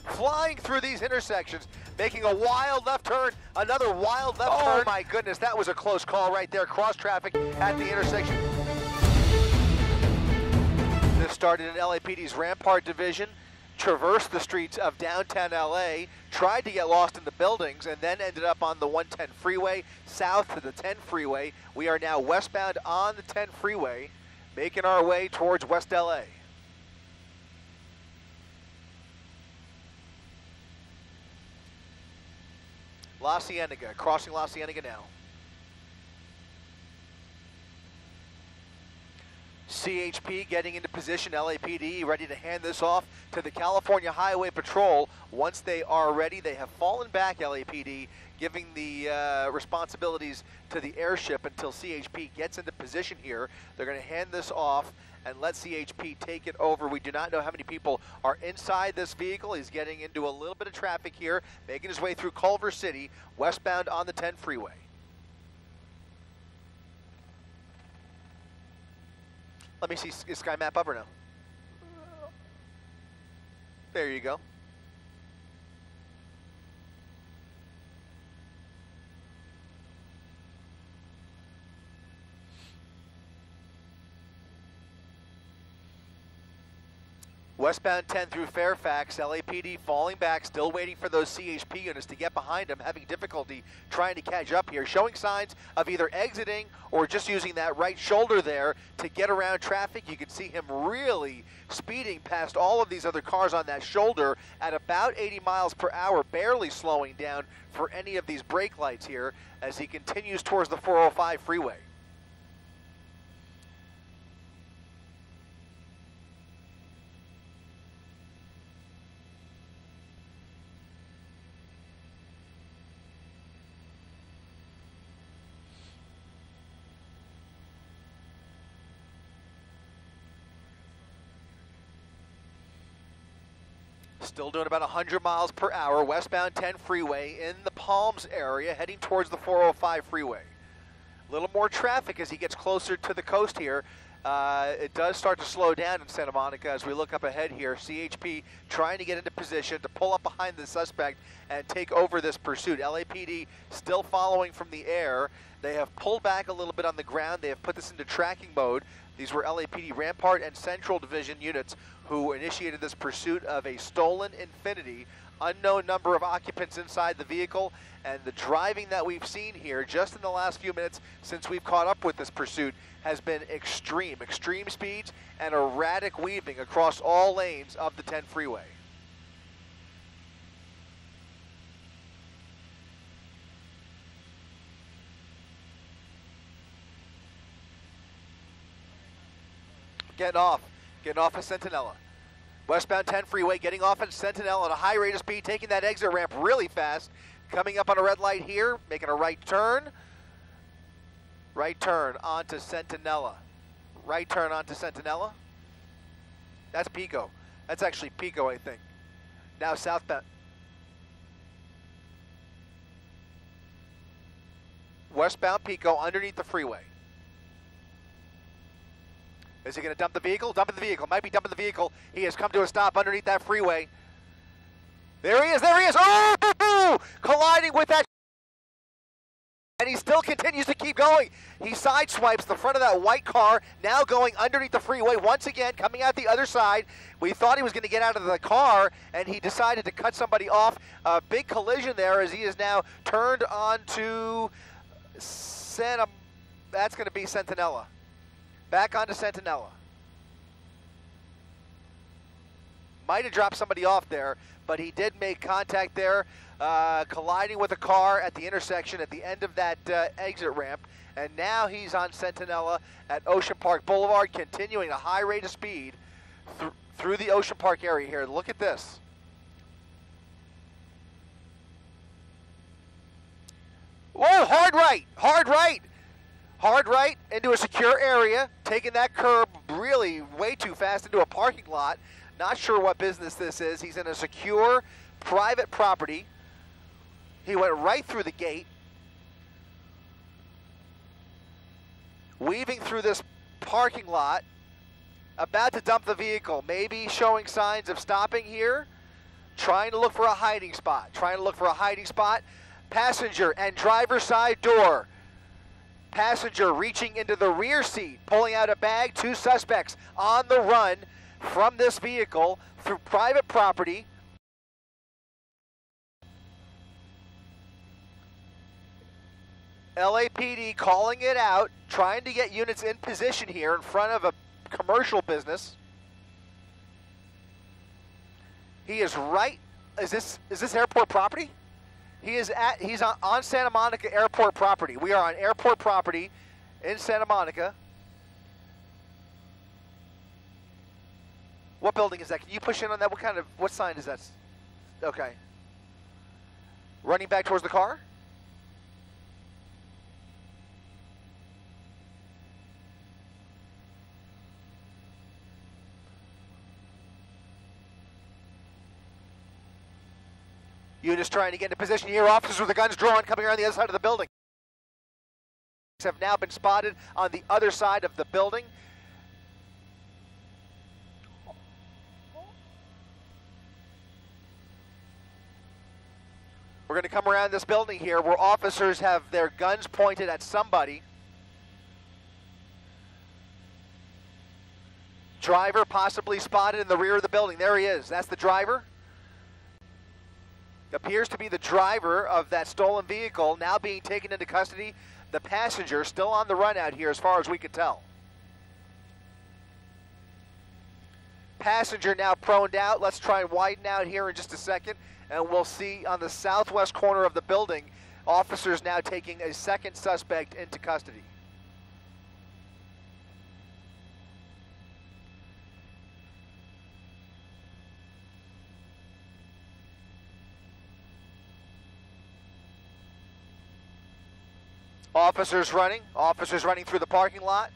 flying through these intersections, making a wild left turn, another wild left turn. Oh my goodness, that was a close call right there. Cross traffic at the intersection. This started in LAPD's Rampart Division, traversed the streets of downtown LA, tried to get lost in the buildings, and then ended up on the 110 freeway, south to the 10 freeway. We are now westbound on the 10 freeway, making our way towards West LA. La Cienega, crossing La Cienega now. CHP getting into position, LAPD ready to hand this off to the California Highway Patrol. Once they are ready, they have fallen back, LAPD, giving the responsibilities to the airship until CHP gets into position here. They're going to hand this off and let CHP take it over. We do not know how many people are inside this vehicle. He's getting into a little bit of traffic here, making his way through Culver City, westbound on the 10 freeway. Let me see, is Sky Map up or no? There you go. Westbound 10 through Fairfax, LAPD falling back, still waiting for those CHP units to get behind them, having difficulty trying to catch up here, showing signs of either exiting or just using that right shoulder there to get around traffic. You can see him really speeding past all of these other cars on that shoulder at about 80 miles per hour, barely slowing down for any of these brake lights here as he continues towards the 405 freeway. Still doing about 100 miles per hour, westbound 10 freeway in the Palms area, heading towards the 405 freeway. A little more traffic as he gets closer to the coast here. It does start to slow down in Santa Monica as we look up ahead here. CHP trying to get into position to pull up behind the suspect and take over this pursuit. LAPD still following from the air. They have pulled back a little bit on the ground. They have put this into tracking mode. These were LAPD Rampart and Central Division units who initiated this pursuit of a stolen Infiniti. Unknown number of occupants inside the vehicle, and the driving that we've seen here just in the last few minutes since we've caught up with this pursuit has been extreme speeds and erratic weaving across all lanes of the 10 freeway. Getting off of Centinela. Westbound 10 freeway, getting off at Centinela at a high rate of speed, taking that exit ramp really fast. Coming up on a red light here, making a right turn. Right turn onto Centinela. Right turn onto Centinela. That's Pico. That's actually Pico, I think. Now southbound. Westbound Pico underneath the freeway. Is he going to dump the vehicle? Dumping the vehicle. Might be dumping the vehicle. He has come to a stop underneath that freeway. There he is. There he is. Oh! Colliding with that. And he still continues to keep going. He sideswipes the front of that white car, now going underneath the freeway once again, coming out the other side. We thought he was going to get out of the car, and he decided to cut somebody off. A big collision there as he is now turned onto that's going to be Centinela. Back onto Centinela. Might have dropped somebody off there, but he did make contact there, colliding with a car at the intersection at the end of that exit ramp. And now he's on Centinela at Ocean Park Boulevard, continuing a high rate of speed through the Ocean Park area here. Look at this. Whoa, hard right, hard right. Hard right into a secure area, taking that curb really way too fast into a parking lot. Not sure what business this is. He's in a secure private property. He went right through the gate, weaving through this parking lot, about to dump the vehicle, maybe showing signs of stopping here. trying to look for a hiding spot. Passenger and driver side door. Passenger reaching into the rear seat, pulling out a bag. 2 suspects on the run from this vehicle through private property. LAPD calling it out, trying to get units in position here in front of a commercial business. He is right. Is this airport property? He's on Santa Monica Airport property. We are on airport property in Santa Monica. What building is that? Can you push in on that? What sign is that? Okay. Running back towards the car? Units trying to get into position here. Officers with the guns drawn coming around the other side of the building. Have now been spotted on the other side of the building. We're going to come around this building here where officers have their guns pointed at somebody. Driver possibly spotted in the rear of the building. There he is. That's the driver. Appears to be the driver of that stolen vehicle, now being taken into custody. The passenger still on the run out here as far as we can tell. Passenger now proned out. Let's try and widen out here in just a second, and we'll see on the southwest corner of the building, officers now taking a second suspect into custody. Officers running through the parking lot.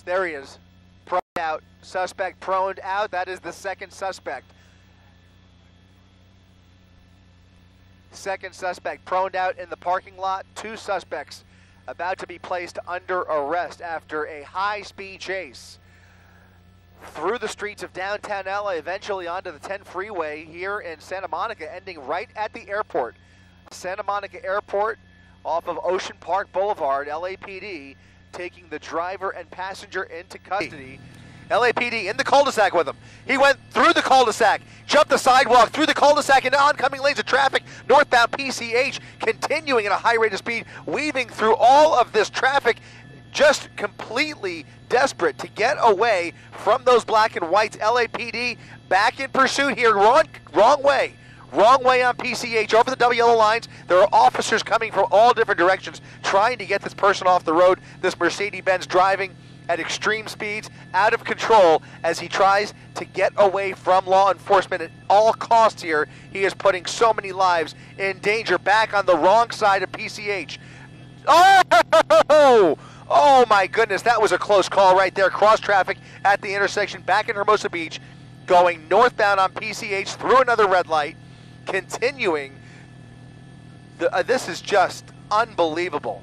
There he is, proned out, suspect proned out. That is the second suspect. Second suspect proned out in the parking lot. 2 suspects about to be placed under arrest after a high-speed chase through the streets of downtown LA, eventually onto the 10 freeway here in Santa Monica, ending right at the airport. Santa Monica Airport off of Ocean Park Boulevard. LAPD taking the driver and passenger into custody. LAPD in the cul-de-sac with him. He went through the cul-de-sac, jumped the sidewalk, through the cul-de-sac into oncoming lanes of traffic, northbound PCH, continuing at a high rate of speed, weaving through all of this traffic, just completely desperate to get away from those black and whites. LAPD back in pursuit here. Wrong way on PCH over the double yellow lines. There are officers coming from all different directions trying to get this person off the road. This Mercedes-Benz driving at extreme speeds, out of control as he tries to get away from law enforcement at all costs here. He is putting so many lives in danger. Back on the wrong side of PCH. Oh my goodness, that was a close call right there. Cross traffic at the intersection back in Hermosa Beach, going northbound on PCH through another red light, continuing. This is just unbelievable.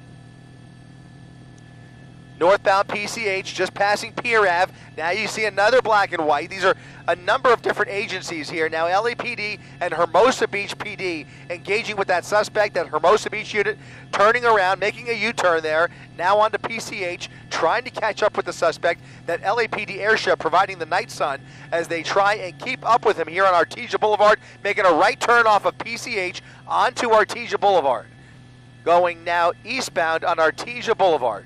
Northbound PCH, just passing Pier Ave. Now you see another black and white. These are a number of different agencies here. Now LAPD and Hermosa Beach PD engaging with that suspect, that Hermosa Beach unit, turning around, making a U-turn there, now onto PCH, trying to catch up with the suspect. That LAPD airship providing the night sun as they try and keep up with him here on Artesia Boulevard, making a right turn off of PCH onto Artesia Boulevard. Going now eastbound on Artesia Boulevard.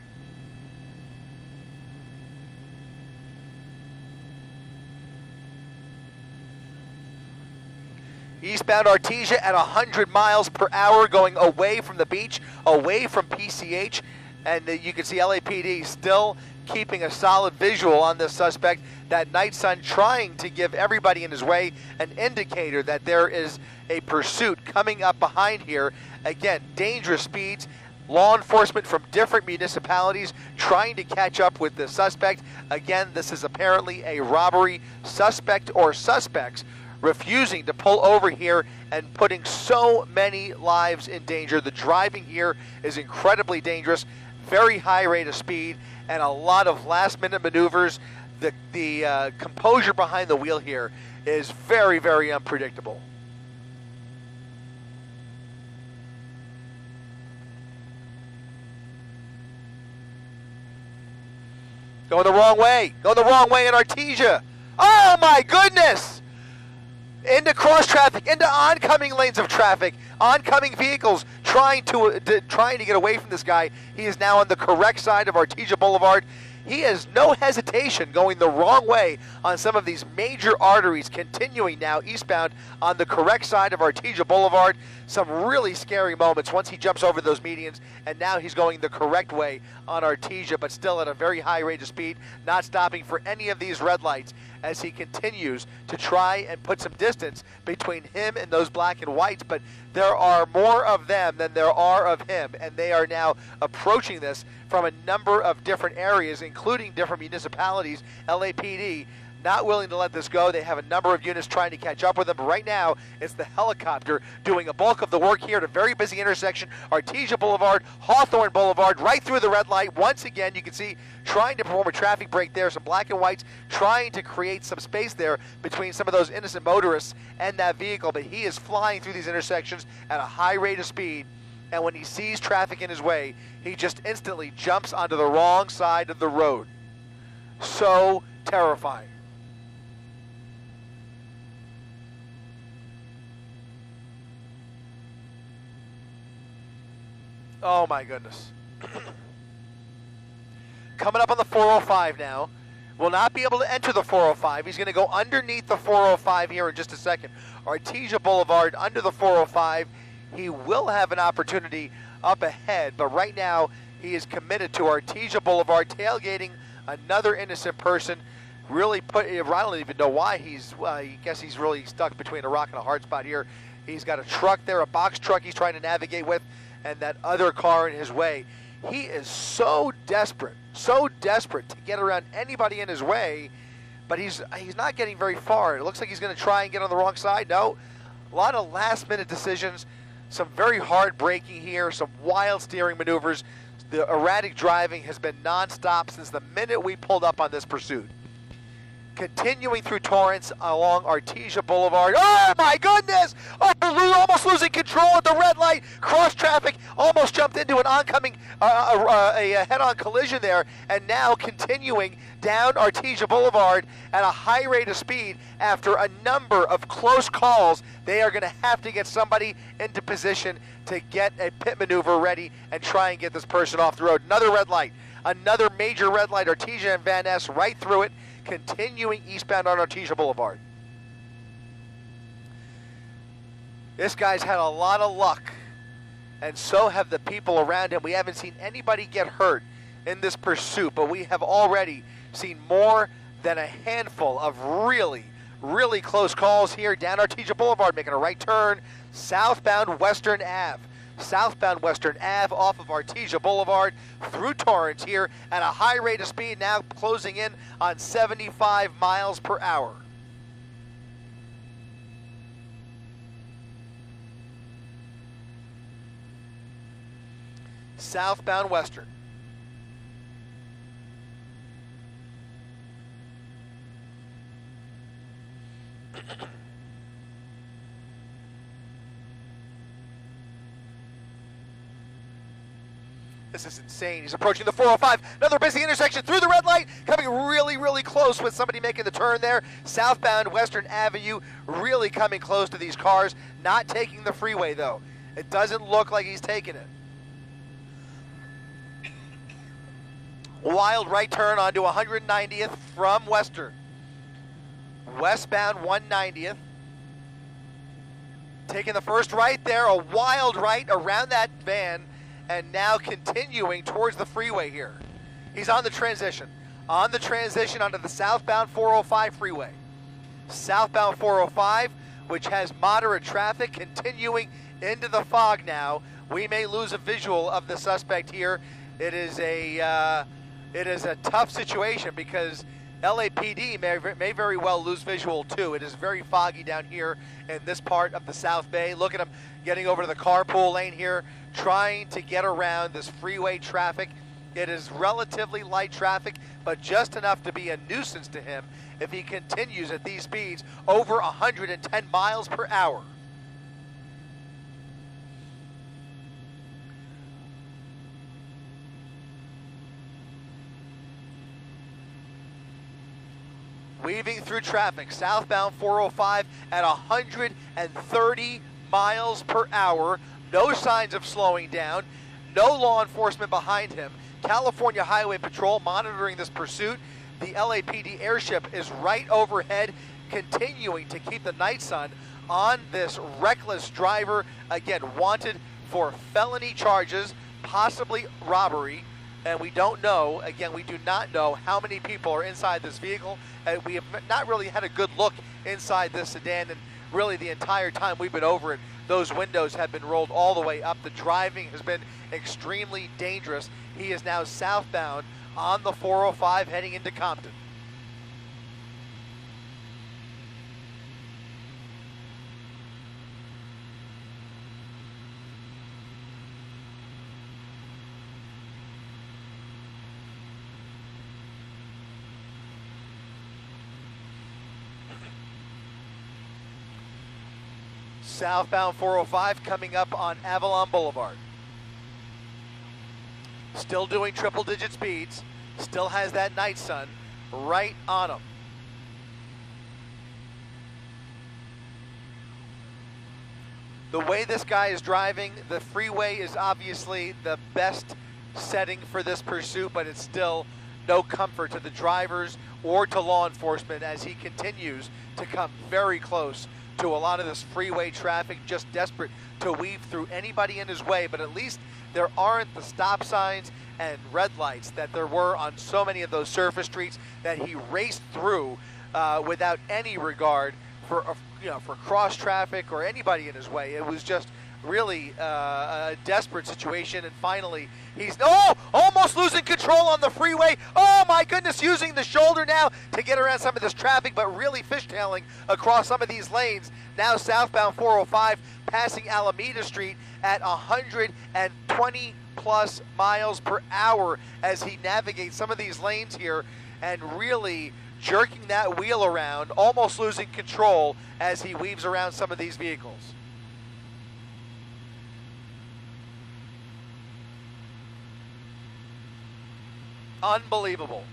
Eastbound Artesia at 100 miles per hour, going away from the beach, away from PCH, and you can see LAPD still keeping a solid visual on this suspect. That night sun trying to give everybody in his way an indicator that there is a pursuit coming up behind here. Again, dangerous speeds. Law enforcement from different municipalities trying to catch up with the suspect. Again, this is apparently a robbery. Suspect or suspects refusing to pull over here and putting so many lives in danger. The driving here is incredibly dangerous, very high rate of speed, and a lot of last-minute maneuvers. The composure behind the wheel here is very, very unpredictable. Going the wrong way. Going the wrong way in Artesia. Oh my goodness! Into cross traffic, into oncoming lanes of traffic, oncoming vehicles trying to get away from this guy. He is now on the correct side of Artesia Boulevard. He has no hesitation going the wrong way on some of these major arteries, continuing now eastbound on the correct side of Artesia Boulevard. Some really scary moments once he jumps over those medians, and now he's going the correct way on Artesia, but still at a very high rate of speed, not stopping for any of these red lights as he continues to try and put some distance between him and those black and whites, but there are more of them than there are of him, and they are now approaching this from a number of different areas, including different municipalities. LAPD not willing to let this go. They have a number of units trying to catch up with them. But right now, it's the helicopter doing a bulk of the work here at a very busy intersection. Artesia Boulevard, Hawthorne Boulevard, right through the red light. Once again, you can see trying to perform a traffic break there. Some black and whites trying to create some space there between some of those innocent motorists and that vehicle. But he is flying through these intersections at a high rate of speed. And when he sees traffic in his way, he just instantly jumps onto the wrong side of the road. So terrifying. Oh my goodness. Coming up on the 405 now. Will not be able to enter the 405. He's going to go underneath the 405 here in just a second. Artesia Boulevard under the 405. He will have an opportunity up ahead, but right now he is committed to Artesia Boulevard, tailgating another innocent person. Really I don't even know why I guess he's really stuck between a rock and a hard spot here. He's got a truck there, a box truck he's trying to navigate with, and that other car in his way. He is so desperate to get around anybody in his way, but he's not getting very far. It looks like he's going to try and get on the wrong side. No, a lot of last-minute decisions, some very hard braking here, some wild steering maneuvers. The erratic driving has been nonstop since the minute we pulled up on this pursuit. Continuing through Torrance along Artesia Boulevard. Oh my goodness! Oh, almost losing control at the red light. Cross traffic, almost jumped into an oncoming a head-on collision there, and now continuing down Artesia Boulevard at a high rate of speed after a number of close calls. They are going to have to get somebody into position to get a pit maneuver ready and try and get this person off the road. Another red light, another major red light. Artesia and Van Ness right through it, continuing eastbound on Artesia Boulevard. This guy's had a lot of luck, and so have the people around him. We haven't seen anybody get hurt in this pursuit, but we have already seen more than a handful of really, really close calls here down Artesia Boulevard, making a right turn southbound Western Ave. Southbound Western Ave off of Artesia Boulevard through Torrance here at a high rate of speed, now closing in on 75 miles per hour. Southbound Western. This is insane. He's approaching the 405. Another busy intersection through the red light. Coming really, really close with somebody making the turn there. Southbound Western Avenue really coming close to these cars. Not taking the freeway, though. It doesn't look like he's taking it. Wild right turn onto 190th from Western. Westbound 190th. Taking the first right there. A wild right around that van. And now continuing towards the freeway here. He's on the transition. On the transition onto the southbound 405 freeway. Southbound 405, which has moderate traffic, continuing into the fog now. We may lose a visual of the suspect here. It is a tough situation because LAPD may very well lose visual too. It is very foggy down here in this part of the South Bay. Look at him getting over to the carpool lane here, trying to get around this freeway traffic It is relatively light traffic, but just enough to be a nuisance to him if he continues at these speeds over 110 miles per hour. Weaving through traffic, southbound 405 at 130 miles per hour. No signs of slowing down. No law enforcement behind him. California Highway Patrol monitoring this pursuit. The LAPD airship is right overhead, continuing to keep the night sun on this reckless driver. Again, wanted for felony charges, possibly robbery. And we don't know, again, we do not know how many people are inside this vehicle. And we have not really had a good look inside this sedan, and really the entire time we've been over it, those windows have been rolled all the way up. The driving has been extremely dangerous. He is now southbound on the 405 heading into Compton. Southbound 405 coming up on Avalon Boulevard. Still doing triple-digit speeds. Still has that night sun right on him. The way this guy is driving, the freeway is obviously the best setting for this pursuit, but it's still no comfort to the drivers or to law enforcement as he continues to come very close to a lot of this freeway traffic, just desperate to weave through anybody in his way. But at least there aren't the stop signs and red lights that there were on so many of those surface streets that he raced through without any regard for for cross traffic or anybody in his way. It was just really a desperate situation, and finally he's almost losing control on the freeway. Oh my goodness, using the shoulder now to get around some of this traffic, but really fishtailing across some of these lanes. Now southbound 405 passing Alameda Street at 120 plus miles per hour as he navigates some of these lanes here and really jerking that wheel around, almost losing control as he weaves around some of these vehicles. Unbelievable.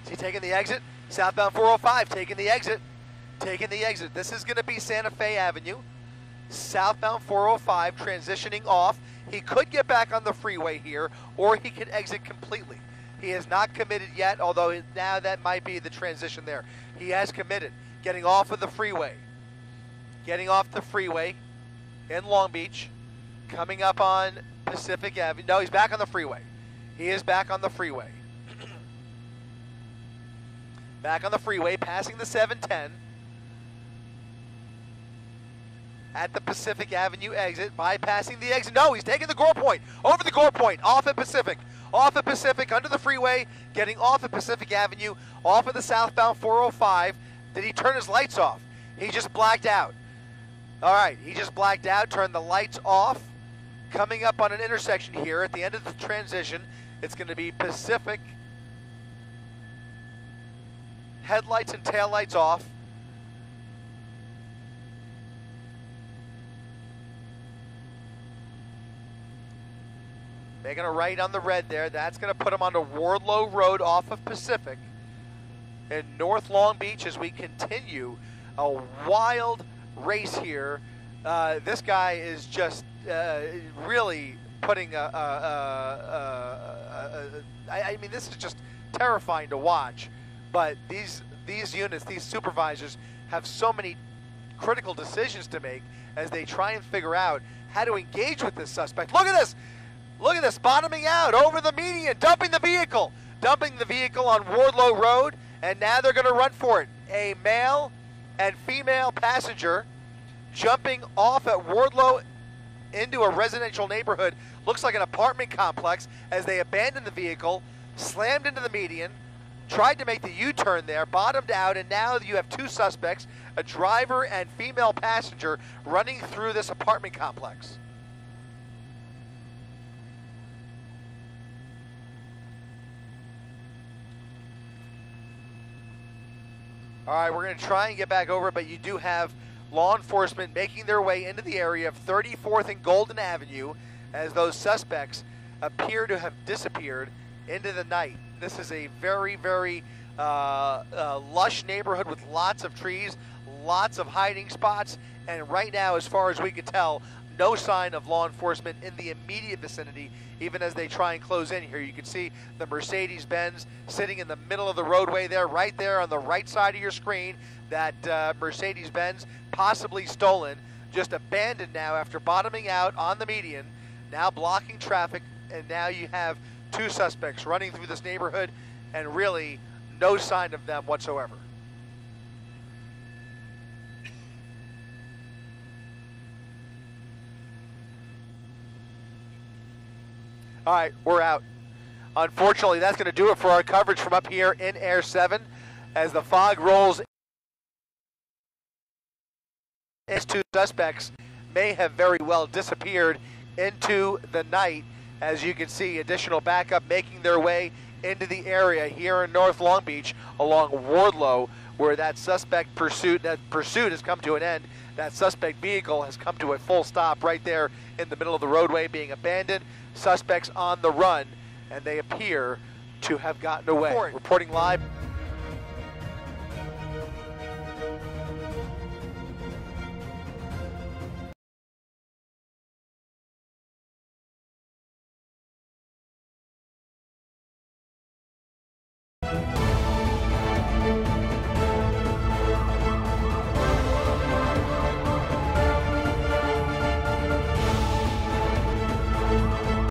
Is he taking the exit? Southbound 405 taking the exit. Taking the exit. This is going to be Santa Fe Avenue. Southbound 405 transitioning off. He could get back on the freeway here, or he could exit completely. He has not committed yet, although now that might be the transition there. He has committed. Getting off of the freeway. Getting off the freeway in Long Beach. Coming up on Pacific Avenue. No, he's back on the freeway. He is back on the freeway. Back on the freeway, passing the 710. At the Pacific Avenue exit, bypassing the exit. No, he's taking the Gore Point. Over the Gore Point, off at Pacific. Off at Pacific, under the freeway, getting off at Pacific Avenue, off of the southbound 405. Did he turn his lights off? He just blacked out. All right, he just blacked out, turned the lights off. Coming up on an intersection here at the end of the transition, it's going to be Pacific. Headlights and taillights off. Making a right on the red there. That's going to put him onto Wardlow Road off of Pacific in North Long Beach as we continue a wild race here. This guy is just really putting I mean, this is just terrifying to watch. But these units, these supervisors, have so many critical decisions to make as they try and figure out how to engage with this suspect. Look at this! Look at this, bottoming out over the median, dumping the vehicle on Wardlow Road, and now they're going to run for it. A male and female passenger jumping off at Wardlow into a residential neighborhood. Looks like an apartment complex as they abandon the vehicle, slammed into the median, tried to make the U-turn there, bottomed out, and now you have two suspects, a driver and female passenger, running through this apartment complex. All right, we're going to try and get back over, but you do have law enforcement making their way into the area of 34th and Golden Avenue as those suspects appear to have disappeared into the night. This is a very, very lush neighborhood with lots of trees, lots of hiding spots, and right now, as far as we can tell, no sign of law enforcement in the immediate vicinity, even as they try and close in here. You can see the Mercedes-Benz sitting in the middle of the roadway there, right there on the right side of your screen. That Mercedes-Benz, possibly stolen, just abandoned now after bottoming out on the median, now blocking traffic, and now you have two suspects running through this neighborhood and really no sign of them whatsoever. All right, we're out. Unfortunately, that's going to do it for our coverage from up here in Air 7 as the fog rolls. These two suspects may have very well disappeared into the night. As you can see, additional backup making their way into the area here in North Long Beach along Wardlow, where that pursuit has come to an end. That suspect vehicle has come to a full stop right there in the middle of the roadway, being abandoned. Suspects on the run, and they appear to have gotten away. Reporting live.